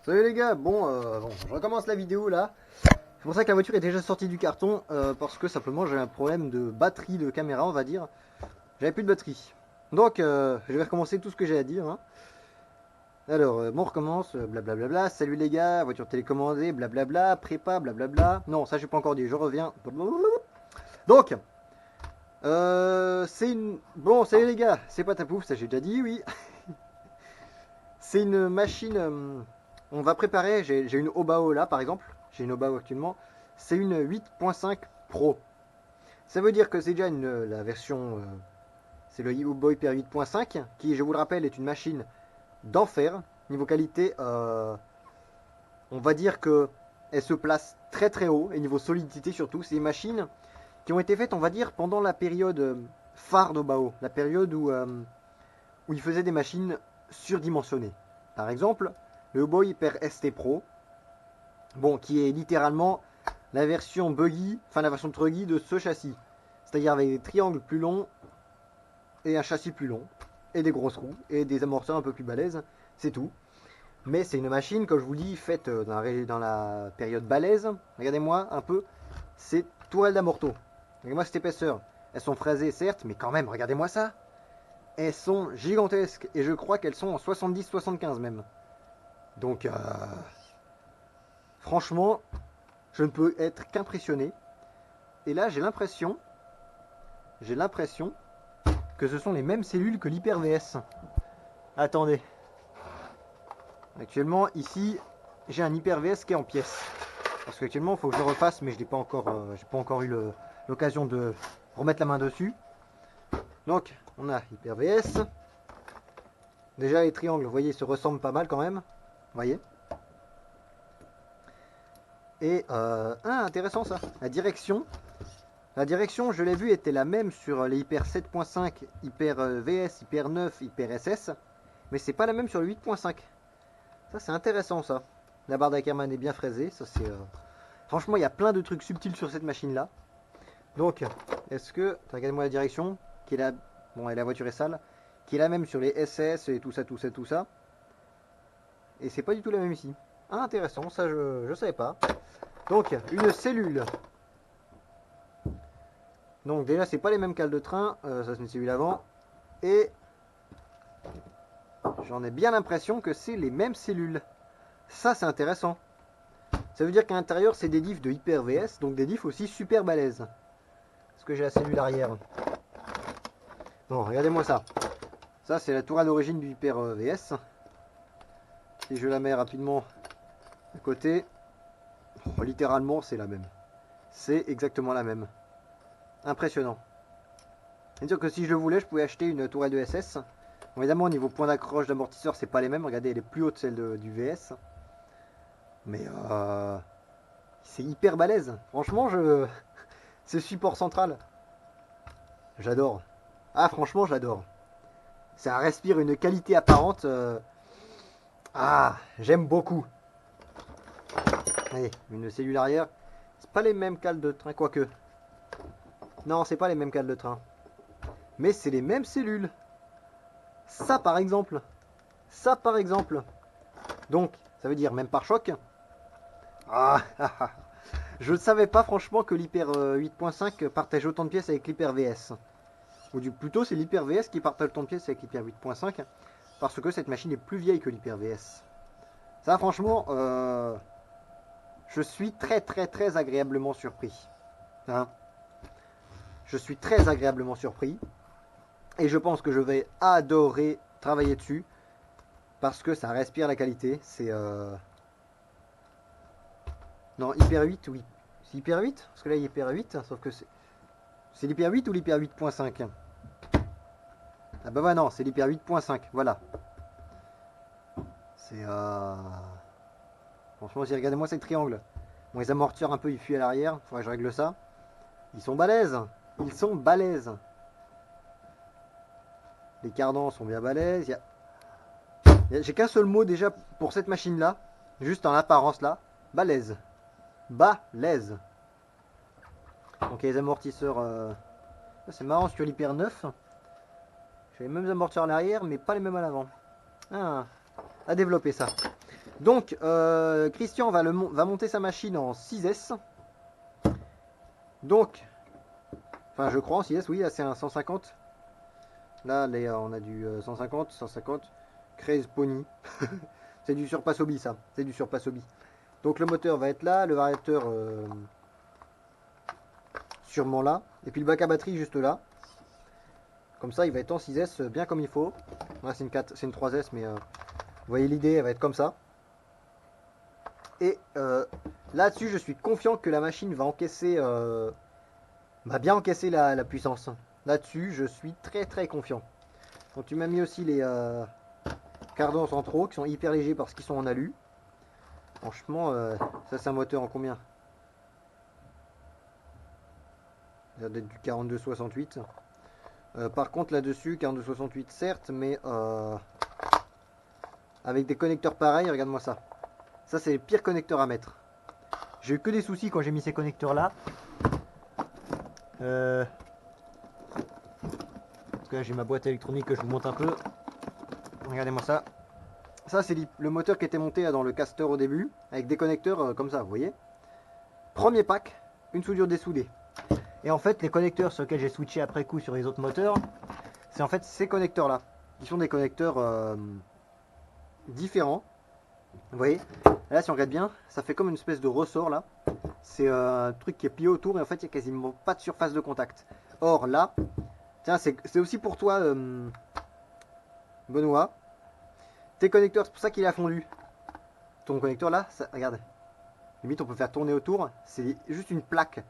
Salut les gars, bon, je recommence la vidéo là. C'est pour ça que la voiture est déjà sortie du carton, parce que simplement j'ai un problème de batterie de caméra, on va dire. J'avais plus de batterie. Donc je vais recommencer tout ce que j'ai à dire, hein. Alors, bon, on recommence, blablabla. Salut les gars, voiture télécommandée, blablabla, prépa, blablabla. Non, ça j'ai pas encore dit, je reviens. Donc, c'est une... Bon, salut les gars, c'est pas ta pouf, ça j'ai déjà dit, oui. C'est une machine. On va préparer. J'ai une Obao là, par exemple. J'ai une Obao actuellement. C'est une 8.5 Pro. Ça veut dire que c'est déjà la version. C'est le Obao Hyper 8.5 qui, je vous le rappelle, est une machine d'enfer. Niveau qualité, on va dire que elle se place très très haut. Et niveau solidité surtout, c'est des machines qui ont été faites, on va dire, pendant la période phare d'Obao. La période où ils faisaient des machines surdimensionnées. Par exemple, le Obao Hyper ST Pro, bon, qui est littéralement la version buggy, enfin la version truggy de ce châssis. C'est-à-dire avec des triangles plus longs et un châssis plus long, et des grosses roues, et des amortisseurs un peu plus balèzes, c'est tout. Mais c'est une machine, comme je vous dis, faite dans la période balèze. Regardez-moi un peu, c'est tourelle d'amorto. Regardez-moi cette épaisseur. Elles sont fraisées, certes, mais quand même, regardez-moi ça. Elles sont gigantesques, et je crois qu'elles sont en 70-75 même. Donc, franchement, je ne peux être qu'impressionné. Et là, j'ai l'impression que ce sont les mêmes cellules que l'Hyper VS. Attendez. Actuellement, ici, j'ai un Hyper VS qui est en pièces. Parce qu'actuellement, il faut que je le refasse, mais je n'ai pas encore eu l'occasion de remettre la main dessus. Donc, on a Hyper VS. Déjà, les triangles, vous voyez, se ressemblent pas mal quand même. Vous voyez. Et, intéressant ça. La direction, je l'ai vu, était la même sur les Hyper 7.5, Hyper VS, Hyper 9, Hyper SS. Mais c'est pas la même sur le 8.5. Ça, c'est intéressant ça. La barre d'Ackermann est bien fraisée. Ça, c'est, franchement, il y a plein de trucs subtils sur cette machine-là. Donc, est-ce que... Regardez-moi la direction. Qui est la... Bon, et la voiture est sale. Qui est la même sur les SS et tout ça, tout ça, tout ça. Et c'est pas du tout la même ici. Ah, intéressant. Ça, je savais pas. Donc, une cellule. Donc déjà c'est pas les mêmes cales de train, ça c'est une cellule avant, et j'en ai bien l'impression que c'est les mêmes cellules. Ça c'est intéressant. Ça veut dire qu'à l'intérieur c'est des diffs de Hyper VS, donc des diffs aussi super balèzes. Parce que j'ai la cellule arrière. Bon, regardez-moi ça. Ça c'est la tourelle d'origine du Hyper VS. Si je la mets rapidement à côté, oh, littéralement c'est la même. C'est exactement la même. Impressionnant. C'est-à-dire que si je le voulais, je pouvais acheter une tourelle de SS. Bon, évidemment, au niveau point d'accroche d'amortisseur, c'est pas les mêmes. Regardez, elle est plus haute, celle du VS. Mais c'est hyper balèze. Franchement, c'est support central. J'adore. Ah, franchement, j'adore. Ça respire une qualité apparente. Ah, j'aime beaucoup. Allez, une cellule arrière. C'est pas les mêmes cales de train, quoique. Non, c'est pas les mêmes cales de train. Mais c'est les mêmes cellules. Ça, par exemple. Ça, par exemple. Donc, ça veut dire même par choc. Ah, je ne savais pas franchement que l'Hyper 8.5 partage autant de pièces avec l'Hyper VS. Ou plutôt c'est l'Hyper VS qui partage autant de pièces avec l'Hyper 8.5 parce que cette machine est plus vieille que l'Hyper VS. Ça franchement, je suis très très très agréablement surpris. Hein, je suis très agréablement surpris. Et je pense que je vais adorer travailler dessus parce que ça respire la qualité. C'est... Non, Hyper 8, oui. C'est Hyper 8 parce que là il est Hyper 8, sauf que c'est l'Hyper 8 ou l'Hyper 8.5. Ah bah non, c'est l'Hyper 8.5, voilà. C'est franchement, regardez-moi ces triangles. Bon, les amortisseurs un peu ils fuient à l'arrière, faudrait que je règle ça. Ils sont balèzes. Ils sont balèzes. Les cardans sont bien balèzes. J'ai qu'un seul mot déjà pour cette machine-là, juste en apparence là, balèze. Balèze. Donc les amortisseurs, c'est marrant sur l'Hyper 9. J'ai les mêmes amortisseurs à l'arrière, mais pas les mêmes à l'avant. Ah, à développer ça. Donc, Christian va monter sa machine en 6S. Donc, enfin, je crois en 6S, oui, là c'est un 150. Là, on a du 150, 150. Craze Pony. C'est du surpass hobby, ça. C'est du surpass hobby. Donc, le moteur va être là, le variateur sûrement là. Et puis le bac à batterie juste là. Comme ça, il va être en 6S bien comme il faut. Là, c'est une 3S, mais vous voyez l'idée, elle va être comme ça. Et là-dessus, je suis confiant que la machine va encaisser, va bien encaisser la puissance. Là-dessus, je suis très très confiant. Donc tu m'as mis aussi les cardans centraux qui sont hyper légers parce qu'ils sont en alu. Franchement, ça c'est un moteur en combien? Ça doit être du 4268. Par contre là-dessus, 4268 certes, mais avec des connecteurs pareils, regarde-moi ça. Ça c'est les pires connecteurs à mettre. J'ai eu que des soucis quand j'ai mis ces connecteurs là. Parce que là j'ai ma boîte électronique que je vous montre un peu. Regardez-moi ça. Ça c'est le moteur qui était monté là, dans le caster au début, avec des connecteurs comme ça, vous voyez. Premier pack, une soudure dessoudée. Et en fait les connecteurs sur lesquels j'ai switché après coup sur les autres moteurs, c'est en fait ces connecteurs là. Qui sont des connecteurs différents. Vous voyez. Là si on regarde bien, ça fait comme une espèce de ressort là. C'est un truc qui est plié autour et en fait il n'y a quasiment pas de surface de contact. Or là, tiens c'est aussi pour toi Benoît. Tes connecteurs, c'est pour ça qu'il a fondu. Ton connecteur là, ça, regarde. Limite on peut faire tourner autour, c'est juste une plaque.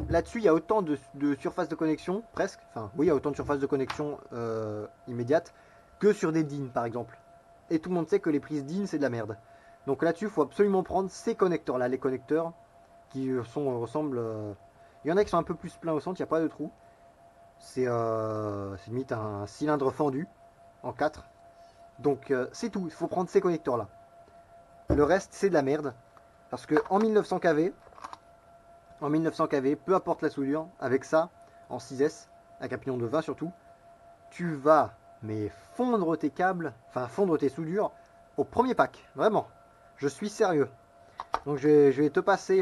Là-dessus il y a autant de surface de connexion, presque. Enfin oui il y a autant de surface de connexion immédiate que sur des DIN par exemple. Et tout le monde sait que les prises DIN c'est de la merde. Donc là-dessus il faut absolument prendre ces connecteurs là, les connecteurs qui ressemblent. Il y en a qui sont un peu plus pleins au centre, il n'y a pas de trou. C'est limite un cylindre fendu en 4. Donc c'est tout, il faut prendre ces connecteurs là. Le reste c'est de la merde. Parce que en 1900 kV, peu importe la soudure, avec ça, en 6S, avec un pignon de 20 surtout, tu vas mais fondre tes câbles, enfin fondre tes soudures au premier pack, vraiment. Je suis sérieux. Donc je vais te passer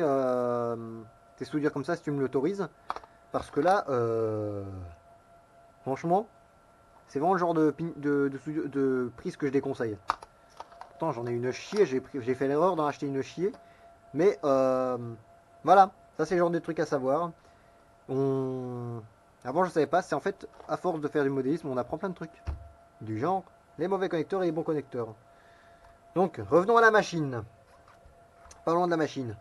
tes soudures comme ça si tu me l'autorises. Parce que là, franchement, c'est vraiment le genre de prise que je déconseille. Pourtant, j'en ai une chier, j'ai fait l'erreur d'en acheter une chier. Mais voilà, ça c'est le genre de truc à savoir. Avant, je savais pas, c'est en fait, à force de faire du modélisme, on apprend plein de trucs. Du genre, les mauvais connecteurs et les bons connecteurs. Donc, revenons à la machine. Parlons de la machine.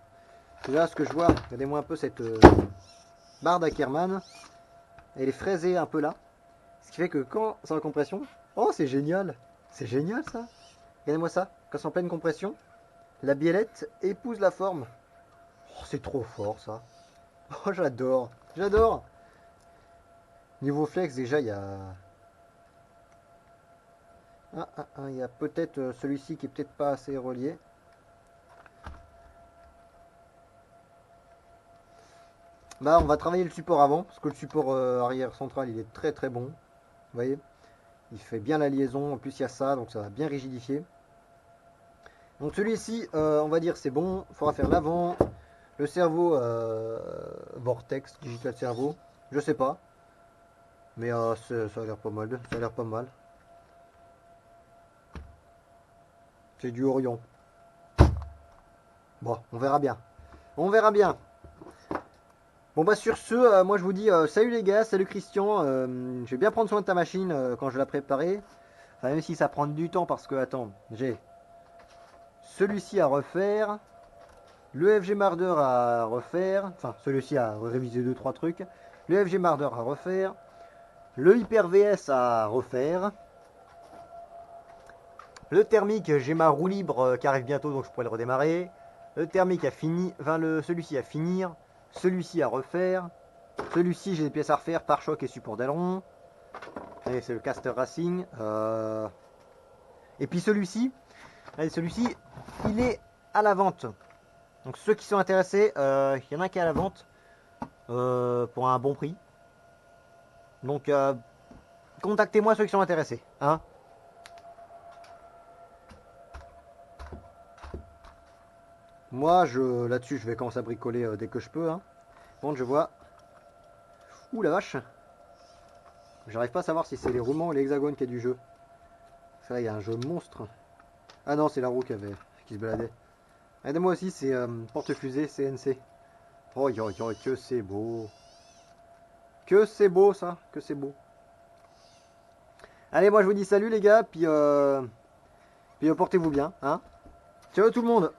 Là, ce que je vois, regardez-moi un peu cette barre d'Ackerman. Elle est fraisée un peu là. Ce qui fait que quand c'est en compression, oh c'est génial, c'est génial ça. Regardez-moi ça, quand c'est en pleine compression, la biellette épouse la forme. Oh, c'est trop fort ça. Oh j'adore, j'adore. Niveau flex déjà il y a... il y a peut-être celui-ci qui est peut-être pas assez relié. Bah on va travailler le support avant, parce que le support arrière central il est très très bon. Vous voyez, il fait bien la liaison, en plus il y a ça, donc ça va bien rigidifier. Donc celui-ci, on va dire c'est bon, il faudra faire l'avant, le cerveau Vortex, Digital Cerveau, je sais pas, mais ça a l'air pas mal, ça a l'air pas mal. C'est du Orion. Bon, on verra bien. On verra bien. Bon bah sur ce, moi je vous dis salut les gars, salut Christian, je vais bien prendre soin de ta machine quand je vais la préparer. Enfin, même si ça prend du temps parce que, attends, j'ai celui-ci à refaire, le FG Marder à refaire, enfin celui-ci à réviser 2-3 trucs, le FG Marder à refaire, le Hyper VS à refaire, le thermique, j'ai ma roue libre qui arrive bientôt donc je pourrais le redémarrer, le thermique a fini, enfin celui-ci à finir, celui-ci à refaire, celui-ci j'ai des pièces à refaire, pare-choc et support d'aileron, et c'est le Caster Racing, et puis celui-ci, il est à la vente. Donc ceux qui sont intéressés, il y en a qui est à la vente pour un bon prix. Donc contactez-moi ceux qui sont intéressés. Hein. Moi, là-dessus, je vais commencer à bricoler dès que je peux. Hein. Par contre, je vois... Ouh la vache! J'arrive pas à savoir si c'est les roulements ou les hexagones qui est du jeu. C'est vrai, il y a un jeu monstre. Ah non, c'est la roue qui se baladait. Regardez-moi aussi, c'est porte-fusée CNC. Oh, yo, yo, que c'est beau. Que c'est beau ça, que c'est beau. Allez, moi je vous dis salut les gars, puis portez-vous bien. Hein. Ciao tout le monde.